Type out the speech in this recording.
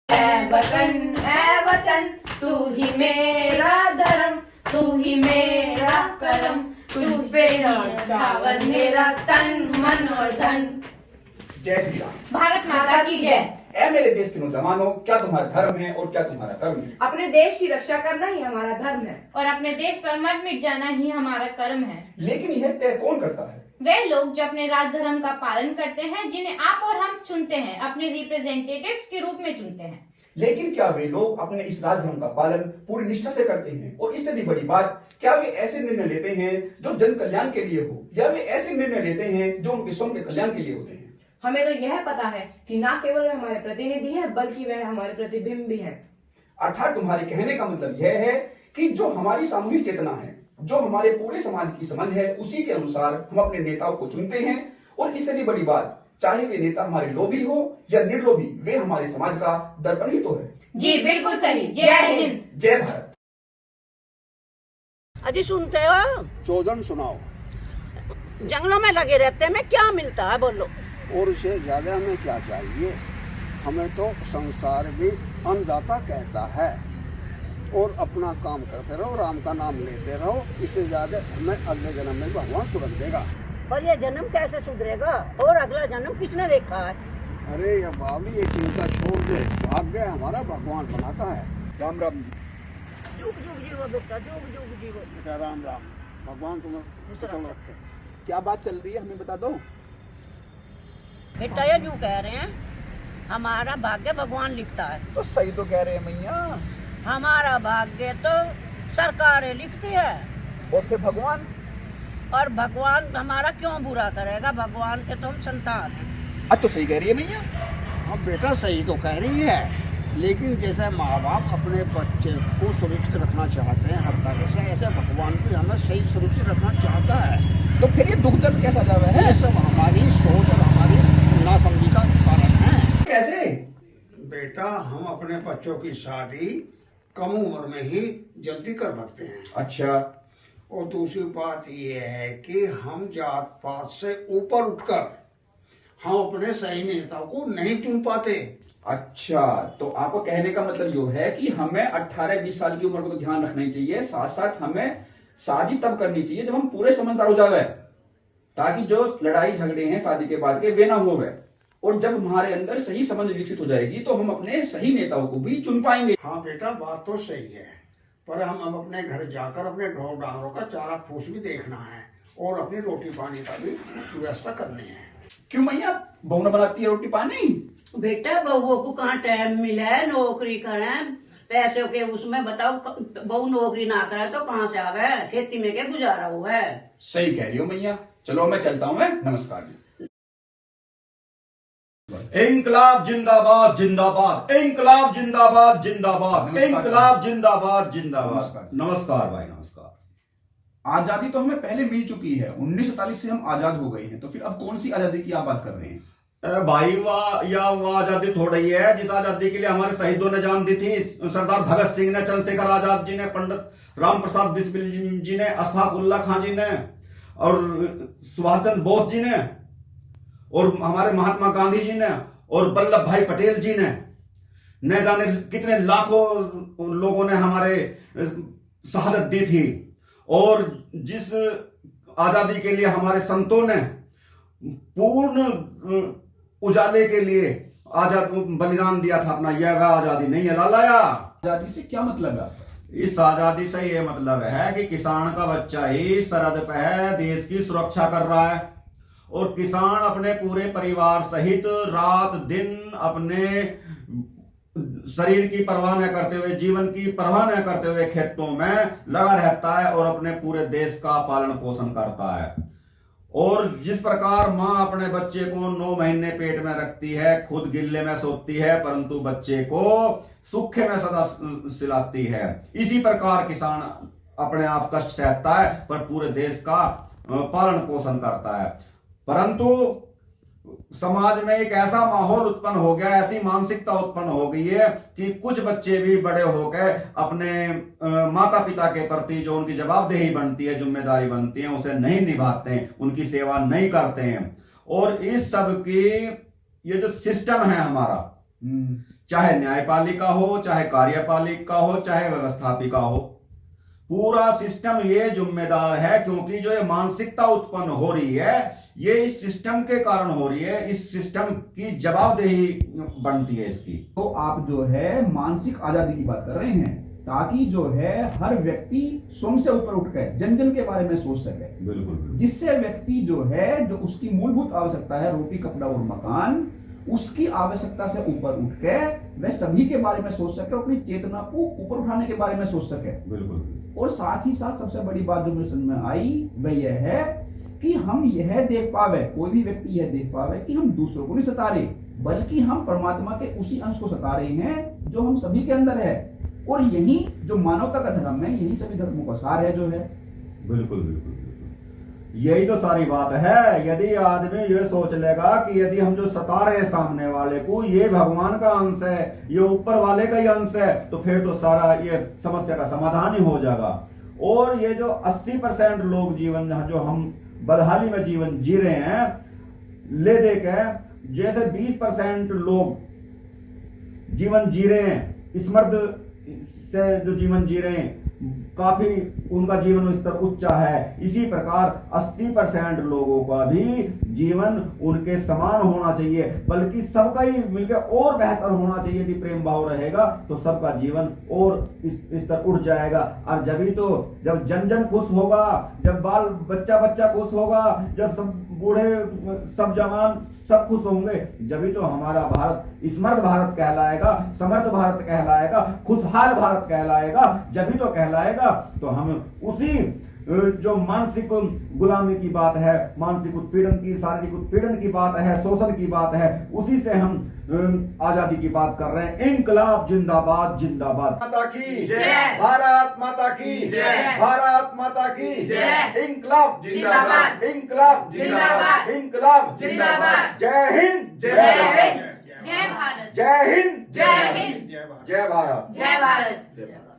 ऐ वतन तू ही मेरा धर्म, तू ही मेरा करम, तू पे निछावर मेरा तन मन और धन। जय श्री राम। भारत माता की जय। ऐ मेरे देश के नौजवानों, क्या तुम्हारा धर्म है और क्या तुम्हारा कर्म है? अपने देश की रक्षा करना ही हमारा धर्म है और अपने देश पर मत मिट जाना ही हमारा कर्म है। लेकिन यह तय कौन करता है? वे लोग जो अपने राज धर्म का पालन करते हैं, जिन्हें आप और हम चुनते हैं, अपने रिप्रेजेंटेटिव्स के रूप में चुनते हैं। लेकिन क्या वे लोग अपने इस राजधर्म का पालन पूरी निष्ठा से करते हैं? और इससे भी बड़ी बात, क्या वे ऐसे निर्णय लेते हैं जो जन कल्याण के लिए हो, या वे ऐसे निर्णय लेते हैं जो उनके स्वयं के कल्याण के लिए होते हैं? हमें तो यह पता है कि ना केवल वे हमारे प्रतिनिधि हैं, बल्कि वह हमारे प्रतिबिंब भी हैं। अर्थात तुम्हारे कहने का मतलब यह है कि जो हमारी सामूहिक चेतना है, जो हमारे पूरे समाज की समझ है, उसी के अनुसार हम अपने नेताओं को चुनते हैं। और इससे भी बड़ी बात, चाहे वे नेता हमारे लोभी हो या निर्लोभी, वे हमारे समाज का दर्पण ही तो है। जी बिल्कुल सही। जय हिंद। जय भारत। अजी सुनते हो? चौधन सुनाओ। जंगलों में लगे रहते हैं, क्या मिलता है बोलो? और इससे ज्यादा हमें क्या चाहिए? हमें तो संसार भी अन्नदाता कहता है। और अपना काम करते रहो, राम का नाम लेते रहो, इससे ज्यादा हमें अगले जन्म में भगवान सुरन देगा। और ये जन्म कैसे सुधरेगा? और अगला जन्म किसने देखा है? अरे ये बाबली, ये चिंता छोड़ दे, भाग्य हमारा भगवान बनाता है। राम राम। जुग जुग जीवो बेटा, जुग जुग जीवो। बेटा राम राम। भगवान तुम्हें कुशल रखे। क्या बात चल रही है, हमें बता दो। बेटा ये जो कह रहे हैं, हमारा भाग्य भगवान लिखता है। तो सही तो कह रहे हैं मैया। हमारा भाग्य तो सरकारें लिखती है। और फिर भगवान? और भगवान हमारा क्यों बुरा करेगा? भगवान के तो हम संतान हैं। अब तो सही कह रही है मैया। हाँ बेटा सही तो कह रही है, लेकिन जैसे माँ बाप अपने बच्चे को सुरक्षित रखना चाहते हैं हर तरह से, ऐसे भगवान भी हमें सही सुरक्षित रखना चाहता है। तो फिर ये दुख दर्द कैसा जा रहा है? ये सब हमारी सोच और हमारी नासमझी का कारण है। कैसे? बेटा हम अपने बच्चों की शादी कम उम्र में ही जल्दी कर सकते हैं। अच्छा। और दूसरी बात यह है कि हम जात पात से ऊपर उठकर हम अपने सही नेता को नहीं चुन पाते। अच्छा, तो आपको कहने का मतलब यो है कि हमें 18-20 साल की उम्र को तो ध्यान रखना ही चाहिए, साथ साथ हमें शादी तब करनी चाहिए जब हम पूरे समझदार हो जावे, ताकि जो लड़ाई झगड़े हैं शादी के बाद के वे ना हो गए। और जब हमारे अंदर सही समझ विकसित हो जाएगी तो हम अपने सही नेताओं को भी चुन पाएंगे। हाँ बेटा बात तो सही है, पर हम अपने घर जाकर अपने ढोर डांगरों का चारा फूस भी देखना है और अपनी रोटी पानी का भी व्यवस्था करनी है। क्यों मैया, बहू न बनाती है रोटी पानी? बेटा बहुओं को कहाँ टाइम मिला है? नौकरी करें पैसों के उसमें, बताओ बहू नौकरी ना करे तो कहाँ से आवे? खेती में क्या गुजारा हुआ है? सही कह रही हो मैया। चलो मैं चलता हूँ। मैं नमस्कार जी। इंकलाब जिंदाबाद जिंदाबाद, इंकलाब जिंदाबाद जिंदाबाद, इंकलाब जिंदाबाद जिंदाबाद। नमस्कार भाई, नमस्कार। आजादी तो हमें पहले मिल चुकी है, 1947 से हम आजाद हो गए हैं, तो फिर अब कौन सी आजादी की आप बात कर रहे हैं? भाई वाह आजादी थोड़ी है जिस आजादी के लिए हमारे शहीदों ने जान दी थी। सरदार भगत सिंह ने, चंद्रशेखर आजाद जी ने, पंडित राम प्रसाद बिस्मिल जी ने, अशफाक उल्ला खां जी ने, और सुभाष चंद्र बोस जी ने, और हमारे महात्मा गांधी जी ने, और वल्लभ भाई पटेल जी ने, न जाने कितने लाखों लोगों ने हमारे शहादत दी थी। और जिस आजादी के लिए हमारे संतों ने पूर्ण उजाले के लिए आजाद बलिदान दिया था अपना, यह आजादी नहीं है लालाया। आजादी से क्या मतलब है आपका? इस आजादी से ये मतलब है कि किसान का बच्चा ही सरहद पे है, देश की सुरक्षा कर रहा है, और किसान अपने पूरे परिवार सहित रात दिन अपने शरीर की परवाह न करते हुए, जीवन की परवाह न करते हुए खेतों में लगा रहता है और अपने पूरे देश का पालन पोषण करता है। और जिस प्रकार माँ अपने बच्चे को 9 महीने पेट में रखती है, खुद गिल्ले में सोती है, परंतु बच्चे को सूखे में सदा सिलाती है, इसी प्रकार किसान अपने आप कष्ट सहता है पर पूरे देश का पालन पोषण करता है। परंतु समाज में एक ऐसा माहौल उत्पन्न हो गया, ऐसी मानसिकता उत्पन्न हो गई है कि कुछ बच्चे भी बड़े होकर अपने माता पिता के प्रति जो उनकी जवाबदेही बनती है, जिम्मेदारी बनती है, उसे नहीं निभाते हैं, उनकी सेवा नहीं करते हैं। और इस सब की ये जो सिस्टम है हमारा, चाहे न्यायपालिका हो, चाहे कार्यपालिका हो, चाहे व्यवस्थापिका हो, पूरा सिस्टम ये जिम्मेदार है, क्योंकि जो ये मानसिकता उत्पन्न हो रही है ये इस सिस्टम के कारण हो रही है। इस सिस्टम की जवाबदेही बनती है इसकी। तो आप जो है मानसिक आजादी की बात कर रहे हैं, ताकि जो है हर व्यक्ति स्वयं से ऊपर उठकर जन जन के बारे में सोच सके। बिल्कुल। जिससे व्यक्ति जो है, जो उसकी मूलभूत आवश्यकता है, रोटी कपड़ा और मकान, उसकी आवश्यकता से ऊपर उठ के वह सभी के बारे में सोच सके, अपनी चेतना को ऊपर उठाने के बारे में सोच सके। बिल्कुल। और साथ ही साथ सबसे बड़ी बात जो मुझे समझ में आई वह यह है कि हम यह देख पावे, कोई भी व्यक्ति यह देख पावे कि हम दूसरों को नहीं सता रहे, बल्कि हम परमात्मा के उसी अंश को सता रहे हैं जो हम सभी के अंदर है। और यही जो मानवता का धर्म है, यही सभी धर्मों का सार है जो है। बिल्कुल बिल्कुल। यही तो सारी बात है। यदि आदमी ये सोच लेगा कि यदि हम जो सता रहे हैं सामने वाले को, ये भगवान का अंश है, ये ऊपर वाले का ही अंश है, तो फिर तो सारा ये समस्या का समाधान ही हो जाएगा। और ये जो 80% लोग जीवन जो हम बदहाली में जीवन जी रहे हैं, ले दे के जैसे 20% लोग जीवन जी रहे हैं, स्मृत से जो जीवन जी रहे हैं, काफी उनका जीवन स्तर ऊंचा है, इसी प्रकार 80% लोगों का भी जीवन उनके समान होना चाहिए, बल्कि सबका ही मिलकर और बेहतर होना चाहिए। यदि प्रेम भाव रहेगा तो सबका जीवन और स्तर उठ जाएगा। और जब जब जन जन खुश होगा, जब बाल बच्चा खुश होगा, जब सब बूढ़े सब जवान सब खुश होंगे, जब तो हमारा भारत स्मृत भारत कहलाएगा, समर्थ भारत कहलाएगा, खुशहाल भारत कहलाएगा। जब तो कहलाएगा तो हम उसी जो मानसिक गुलामी की बात है, मानसिक उत्पीड़न की, शारीरिक उत्पीड़न की बात है, शोषण की बात है, उसी से हम आजादी की बात कर रहे हैं। इनकलाब जिंदाबाद जिंदाबाद। माता की जय। भारत माता की जय। भारत माता की जय। इनकलाब जिंदाबाद। इनकलाब जिंदाबाद। इनकलाब जिंदाबाद। जय हिंद जय हिंद। जय भारत। जय हिंद जय हिंद। जय भारत। जय भारत।